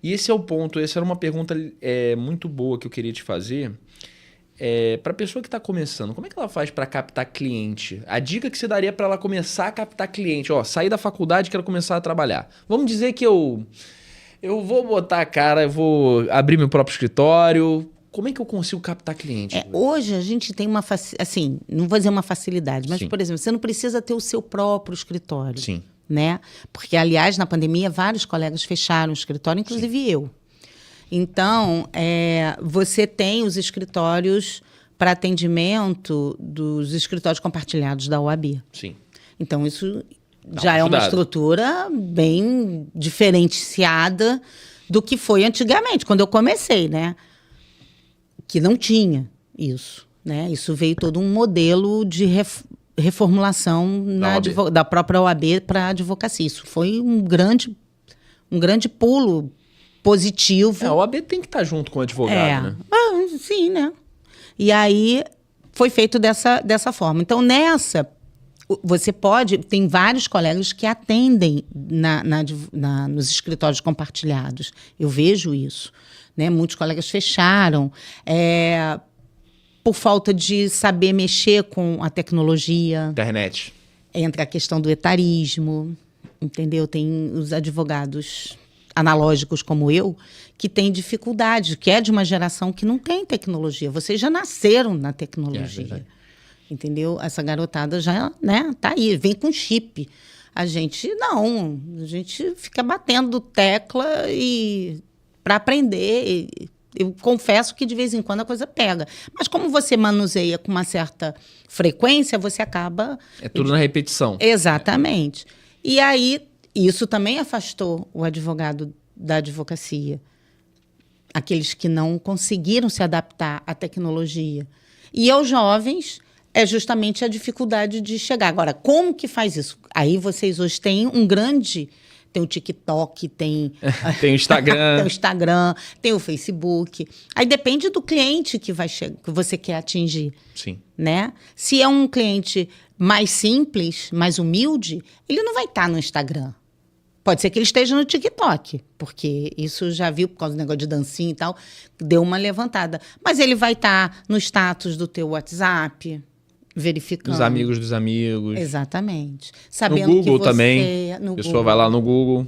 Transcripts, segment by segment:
E esse é o ponto, essa era uma pergunta muito boa que eu queria te fazer. Para a pessoa que está começando, como é que ela faz para captar cliente? A dica que você daria para ela começar a captar cliente, ó, sair da faculdade e quero começar a trabalhar. Vamos dizer que eu vou botar a cara, eu vou abrir meu próprio escritório. Como é que eu consigo captar cliente? Hoje a gente tem uma assim, não vou dizer uma facilidade, mas, Sim. por exemplo, você não precisa ter o seu próprio escritório. Sim. Né? Porque, aliás, na pandemia, vários colegas fecharam o escritório, inclusive Sim. eu. Então, você tem os escritórios para atendimento dos escritórios compartilhados da OAB. Sim. Então, isso já é uma estrutura bem diferenciada do que foi antigamente, quando eu comecei, né? Que não tinha isso, né? Isso veio todo um modelo de reformulação da própria OAB para a advocacia. Isso foi um grande pulo positivo. A OAB tem que estar junto com o advogado, né? Sim, né? E aí foi feito dessa forma. Então, você tem vários colegas que atendem nos escritórios compartilhados. Eu vejo isso. Né? Muitos colegas fecharam por falta de saber mexer com a tecnologia. Internet. Entra a questão do etarismo, entendeu? Tem os advogados analógicos como eu, que têm dificuldade, que é de uma geração que não tem tecnologia. Vocês já nasceram na tecnologia. Entendeu? Essa garotada já, né, tá aí, vem com chip. A gente não, a gente fica batendo tecla para aprender. Eu confesso que de vez em quando a coisa pega. Mas como você manuseia com uma certa frequência, você acaba... É tudo na repetição. Exatamente. E aí, isso também afastou o advogado da advocacia. Aqueles que não conseguiram se adaptar à tecnologia. E aos jovens, é justamente a dificuldade de chegar. Agora, como que faz isso? Aí vocês hoje têm tem o TikTok, tem tem o Instagram. Tem o Instagram, tem o Facebook. Aí depende do cliente que você quer atingir. Sim. Né? Se é um cliente mais simples, mais humilde, ele não vai estar no Instagram. Pode ser que ele esteja no TikTok, porque isso já viu, por causa do negócio de dancinha e tal, deu uma levantada. Mas ele vai estar no status do teu WhatsApp, verificando. Dos amigos. Exatamente. Sabendo no Google que você, também. A pessoa vai lá no Google.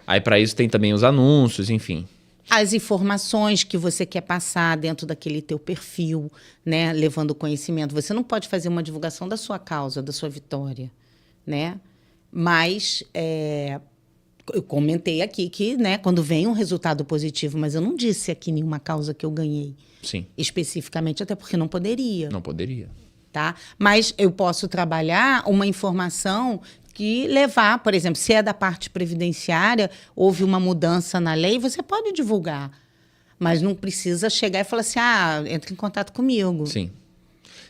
Aí, para isso, tem também os anúncios, enfim. As informações que você quer passar dentro daquele teu perfil, né? Levando conhecimento. Você não pode fazer uma divulgação da sua causa, da sua vitória, né? Mas eu comentei aqui que, né, quando vem um resultado positivo, mas eu não disse aqui nenhuma causa que eu ganhei. Sim. Especificamente, até porque não poderia. Não poderia. Tá? Mas eu posso trabalhar uma informação que levar, por exemplo, se é da parte previdenciária, houve uma mudança na lei, você pode divulgar. Mas não precisa chegar e falar assim, entra em contato comigo. Sim.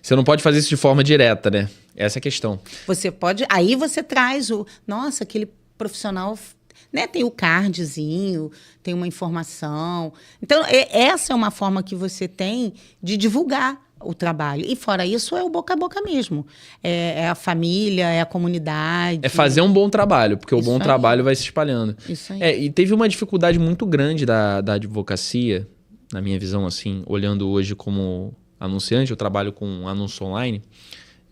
Você não pode fazer isso de forma direta, né? Essa é a questão. Você pode... Aí você traz Nossa, aquele profissional... Né? Tem o cardzinho, tem uma informação. Então, essa é uma forma que você tem de divulgar o trabalho. E fora isso, é o boca a boca mesmo. É a família, é a comunidade. É fazer um bom trabalho, porque Isso o bom aí. trabalho vai se espalhando. Isso aí. E teve uma dificuldade muito grande da advocacia, na minha visão, assim, olhando hoje como anunciante, eu trabalho com anúncio online,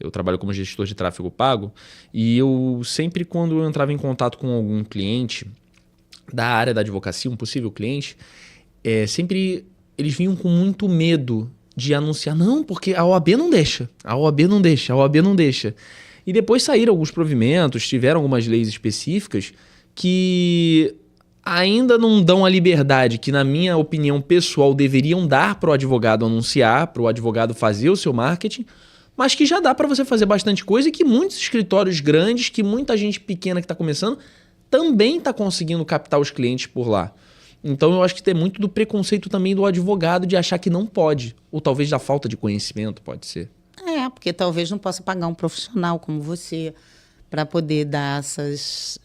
eu trabalho como gestor de tráfego pago, e eu sempre, quando eu entrava em contato com algum cliente da área da advocacia, um possível cliente, sempre eles vinham com muito medo de anunciar, não, porque a OAB não deixa, a OAB não deixa, a OAB não deixa. E depois saíram alguns provimentos, tiveram algumas leis específicas que ainda não dão a liberdade que, na minha opinião pessoal, deveriam dar para o advogado anunciar, para o advogado fazer o seu marketing, mas que já dá para você fazer bastante coisa e que muitos escritórios grandes, que muita gente pequena que está começando, também está conseguindo captar os clientes por lá. Então, eu acho que tem muito do preconceito também do advogado de achar que não pode, ou talvez da falta de conhecimento, pode ser. Porque talvez não possa pagar um profissional como você para poder dar esse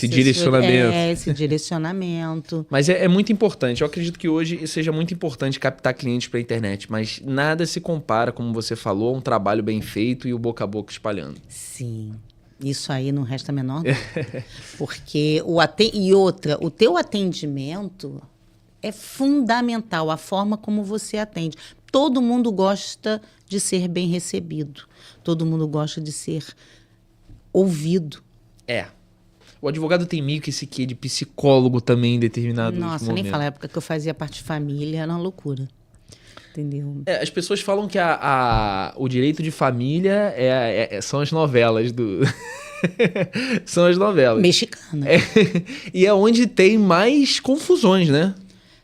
direcionamento. Esse direcionamento. Mas é muito importante. Eu acredito que hoje seja muito importante captar clientes para a internet, mas nada se compara, como você falou, a um trabalho bem feito e o boca a boca espalhando. Sim. Isso aí não resta a menor dúvida. Porque o teu atendimento é fundamental, a forma como você atende. Todo mundo gosta de ser bem recebido. Todo mundo gosta de ser ouvido. O advogado tem meio que esse quê de psicólogo também em determinado momento. Nossa, nem fala, a época que eu fazia parte de família era uma loucura. Entendeu? As pessoas falam que o direito de família são as novelas são as novelas. Mexicana. E é onde tem mais confusões, né?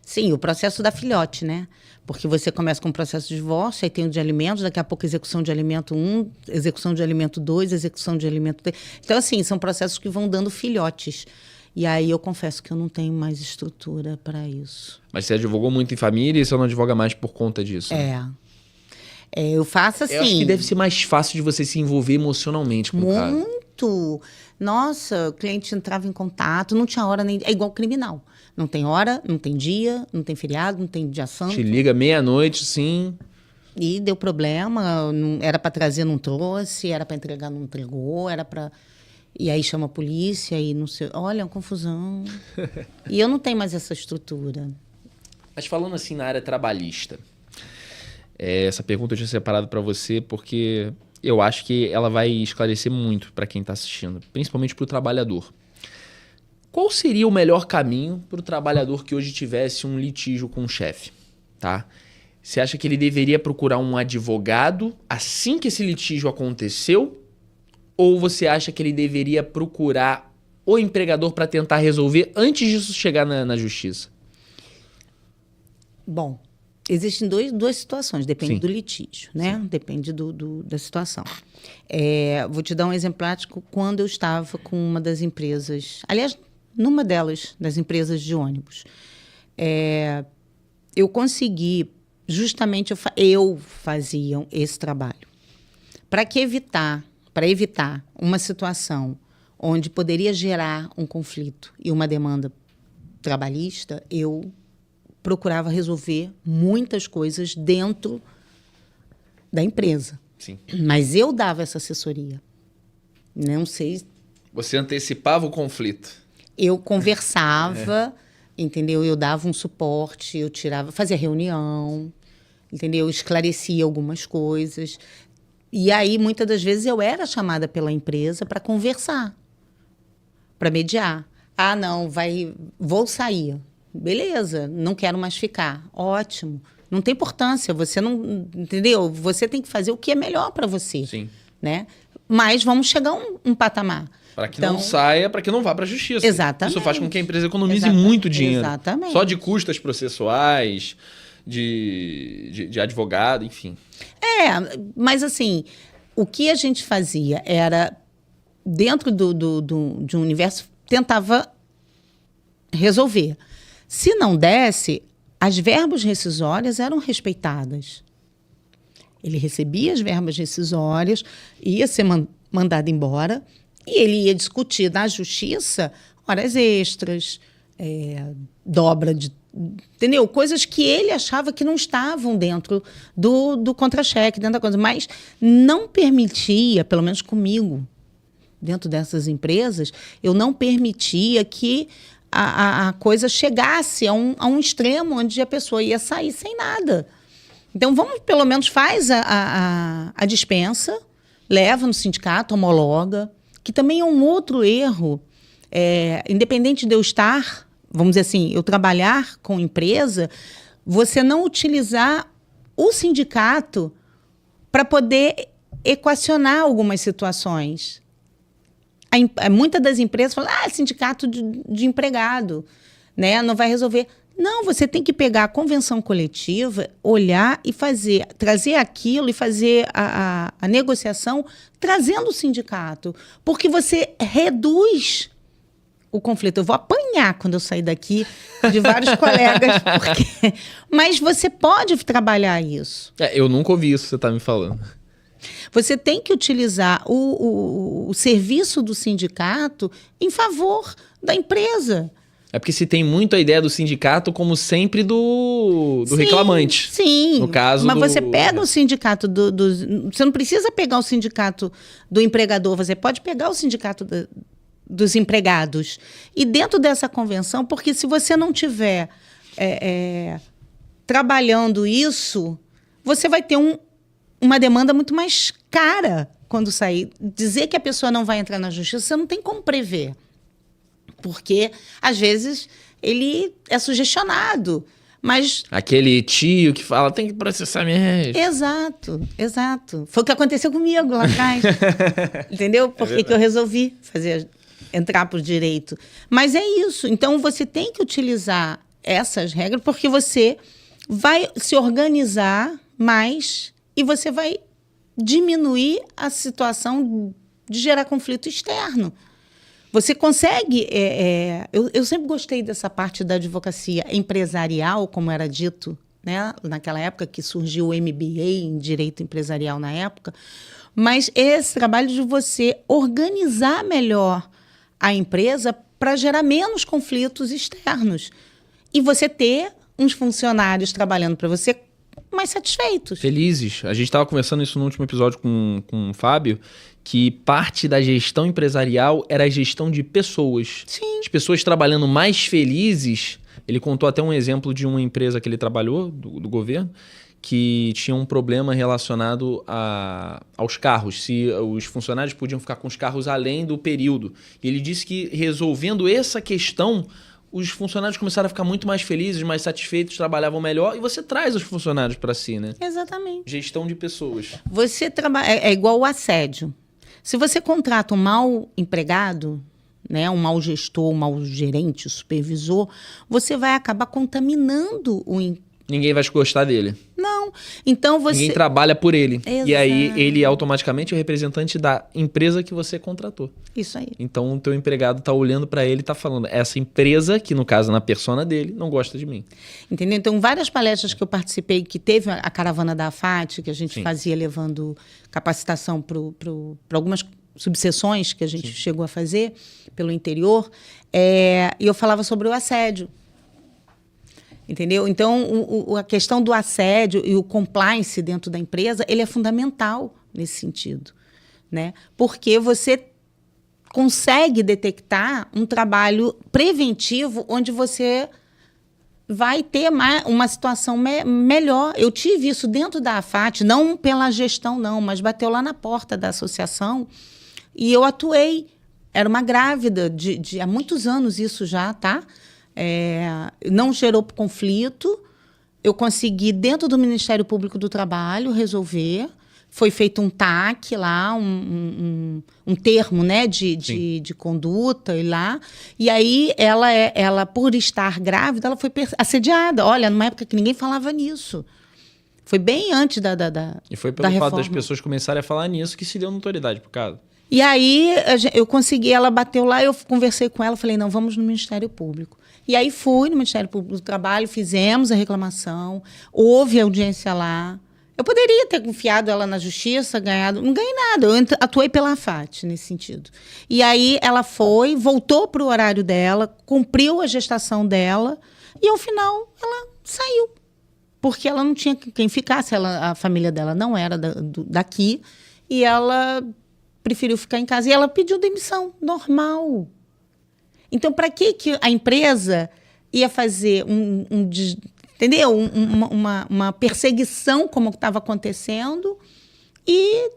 Sim, o processo da filhote, né? Porque você começa com o processo de divórcio, aí tem o de alimentos, daqui a pouco execução de alimento 1, execução de alimento 2, execução de alimento 3. Então, assim, são processos que vão dando filhotes. E aí eu confesso que eu não tenho mais estrutura para isso. Mas você advogou muito em família e você não advoga mais por conta disso? Eu faço assim... Eu acho que deve ser mais fácil de você se envolver emocionalmente com o cara. Muito! Nossa, o cliente entrava em contato, não tinha hora nem... É igual criminal. Não tem hora, não tem dia, não tem feriado, não tem dia santo. Te liga meia-noite, sim. E deu problema, era para trazer, não trouxe, era para entregar, não entregou, era para... E aí chama a polícia e não sei... Olha, é uma confusão. E eu não tenho mais essa estrutura. Mas falando assim na área trabalhista, essa pergunta eu tinha separado para você porque eu acho que ela vai esclarecer muito para quem está assistindo, principalmente para o trabalhador. Qual seria o melhor caminho para o trabalhador que hoje tivesse um litígio com o chefe? Tá? Você acha que ele deveria procurar um advogado assim que esse litígio aconteceu? Ou você acha que ele deveria procurar o empregador para tentar resolver antes disso chegar na justiça? Bom, existem duas situações, depende Sim. do litígio, né? Sim. Depende da situação. Vou te dar um exemplo prático. Quando eu estava com uma das empresas, aliás, numa delas, das empresas de ônibus, eu consegui, justamente eu fazia esse trabalho. Para evitar uma situação onde poderia gerar um conflito e uma demanda trabalhista, eu procurava resolver muitas coisas dentro da empresa. Sim. Mas eu dava essa assessoria. Não sei... Você antecipava o conflito. Eu conversava, entendeu? Eu dava um suporte, eu fazia reunião, entendeu? Eu esclarecia algumas coisas... E aí, muitas das vezes, eu era chamada pela empresa para conversar, para mediar. Ah, não, vou sair. Beleza, não quero mais ficar. Ótimo. Não tem importância, você não... Entendeu? Você tem que fazer o que é melhor para você. Sim. Né? Mas vamos chegar a um patamar. Para que não saia, para que não vá para a justiça. Exatamente. Isso faz com que a empresa economize muito dinheiro. Exatamente. Só de custas processuais... De advogado, enfim. Mas assim, o que a gente fazia era, dentro de um universo, tentava resolver. Se não desse, as verbas rescisórias eram respeitadas. Ele recebia as verbas rescisórias, ia ser mandado embora, e ele ia discutir na justiça horas extras, dobra de... Entendeu? Coisas que ele achava que não estavam dentro do contra-cheque, dentro da coisa. Mas não permitia, pelo menos comigo, dentro dessas empresas, eu não permitia que a coisa chegasse a um extremo onde a pessoa ia sair sem nada. Então, vamos, pelo menos, faz a dispensa, leva no sindicato, homologa, que também é um outro erro. Independente de eu estar... Vamos dizer assim, eu trabalhar com empresa, você não utilizar o sindicato para poder equacionar algumas situações. Muitas das empresas falam, sindicato de empregado, né? Não vai resolver. Não, você tem que pegar a convenção coletiva, olhar e trazer aquilo e fazer a negociação trazendo o sindicato. Porque você reduz... o conflito. Eu vou apanhar quando eu sair daqui de vários colegas, mas você pode trabalhar isso. Eu nunca ouvi isso que você está me falando. Você tem que utilizar o serviço do sindicato em favor da empresa. É porque se tem muito a ideia do sindicato como sempre do reclamante. Sim, no caso mas você pega o sindicato Você não precisa pegar o sindicato do empregador, você pode pegar o sindicato dos empregados. E dentro dessa convenção, porque se você não tiver trabalhando isso, você vai ter uma demanda muito mais cara quando sair. Dizer que a pessoa não vai entrar na justiça, você não tem como prever. Porque, às vezes, ele é sugestionado. Mas... Aquele tio que fala, tem que processar mesmo. Exato. Foi o que aconteceu comigo lá atrás. Entendeu? Por que eu resolvi entrar por direito. Mas é isso. Então, você tem que utilizar essas regras porque você vai se organizar mais e você vai diminuir a situação de gerar conflito externo. Você consegue... eu sempre gostei dessa parte da advocacia empresarial, como era dito, né, naquela época que surgiu o MBA em Direito Empresarial na época, mas esse trabalho de você organizar melhor a empresa para gerar menos conflitos externos. E você ter uns funcionários trabalhando para você mais satisfeitos. Felizes. A gente estava conversando isso no último episódio com o Fábio, que parte da gestão empresarial era a gestão de pessoas. Sim. As pessoas trabalhando mais felizes. Ele contou até um exemplo de uma empresa que ele trabalhou, do governo, que tinha um problema relacionado aos carros, se os funcionários podiam ficar com os carros além do período. E ele disse que, resolvendo essa questão, os funcionários começaram a ficar muito mais felizes, mais satisfeitos, trabalhavam melhor, e você traz os funcionários para si, né? Exatamente. Gestão de pessoas. Você é igual o assédio. Se você contrata um mau empregado, né, um mau gestor, um mau gerente, supervisor, você vai acabar contaminando o Ninguém vai gostar dele. Não. Então você... Ninguém trabalha por ele. Exato. E aí ele automaticamente é o representante da empresa que você contratou. Isso aí. Então o teu empregado tá olhando para ele e tá falando, essa empresa, que no caso na persona dele, não gosta de mim. Entendeu? Então várias palestras que eu participei, que teve a caravana da AFAT, que a gente fazia levando capacitação para algumas subseções que a gente chegou a fazer pelo interior, e eu falava sobre o assédio. Entendeu? Então, a questão do assédio e o compliance dentro da empresa, ele é fundamental nesse sentido, né? Porque você consegue detectar um trabalho preventivo onde você vai ter uma situação melhor. Eu tive isso dentro da AFAT, não pela gestão, não, mas bateu lá na porta da associação e eu atuei. Era uma grávida há muitos anos isso já, tá? Não gerou conflito. Eu consegui, dentro do Ministério Público do Trabalho, resolver. Foi feito um TAC lá, um termo, né, de conduta e lá. E aí, ela, por estar grávida, ela foi assediada. Olha, numa época que ninguém falava nisso. Foi bem antes da E foi pelo fato das pessoas começarem a falar nisso que se deu notoriedade pro caso. E aí, eu consegui, ela bateu lá, eu conversei com ela, falei, não, vamos no Ministério Público. E aí fui no Ministério Público do Trabalho, fizemos a reclamação, houve audiência lá. Eu poderia ter confiado ela na justiça, ganhado, não ganhei nada, eu atuei pela AFAT nesse sentido. E aí ela voltou para o horário dela, cumpriu a gestação dela, e ao final ela saiu. Porque ela não tinha quem ficasse, a família dela não era daqui, e ela preferiu ficar em casa. E ela pediu demissão, normal. Então, para que a empresa ia fazer entendeu? Uma perseguição como estava acontecendo e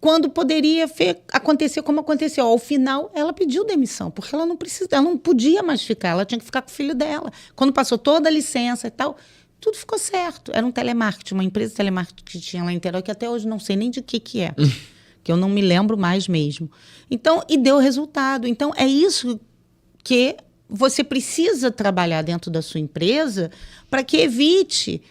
quando poderia acontecer como aconteceu. Ao final, ela pediu demissão, porque ela não podia mais ficar, ela tinha que ficar com o filho dela. Quando passou toda a licença e tal, tudo ficou certo. Era um telemarketing, uma empresa de telemarketing que tinha lá em Niterói, que até hoje não sei nem de que é, que eu não me lembro mais mesmo. Então, e deu resultado. Então, é isso que você precisa trabalhar dentro da sua empresa para que evite...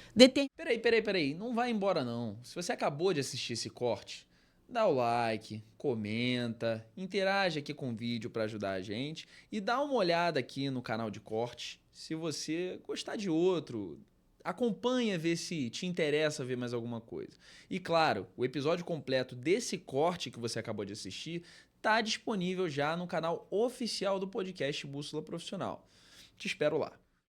Peraí. Não vai embora, não. Se você acabou de assistir esse corte, dá o like, comenta, interage aqui com o vídeo para ajudar a gente e dá uma olhada aqui no canal de corte. Se você gostar de outro, acompanha, ver se te interessa ver mais alguma coisa. E claro, o episódio completo desse corte que você acabou de assistir está disponível já no canal oficial do podcast Bússola Profissional. Te espero lá.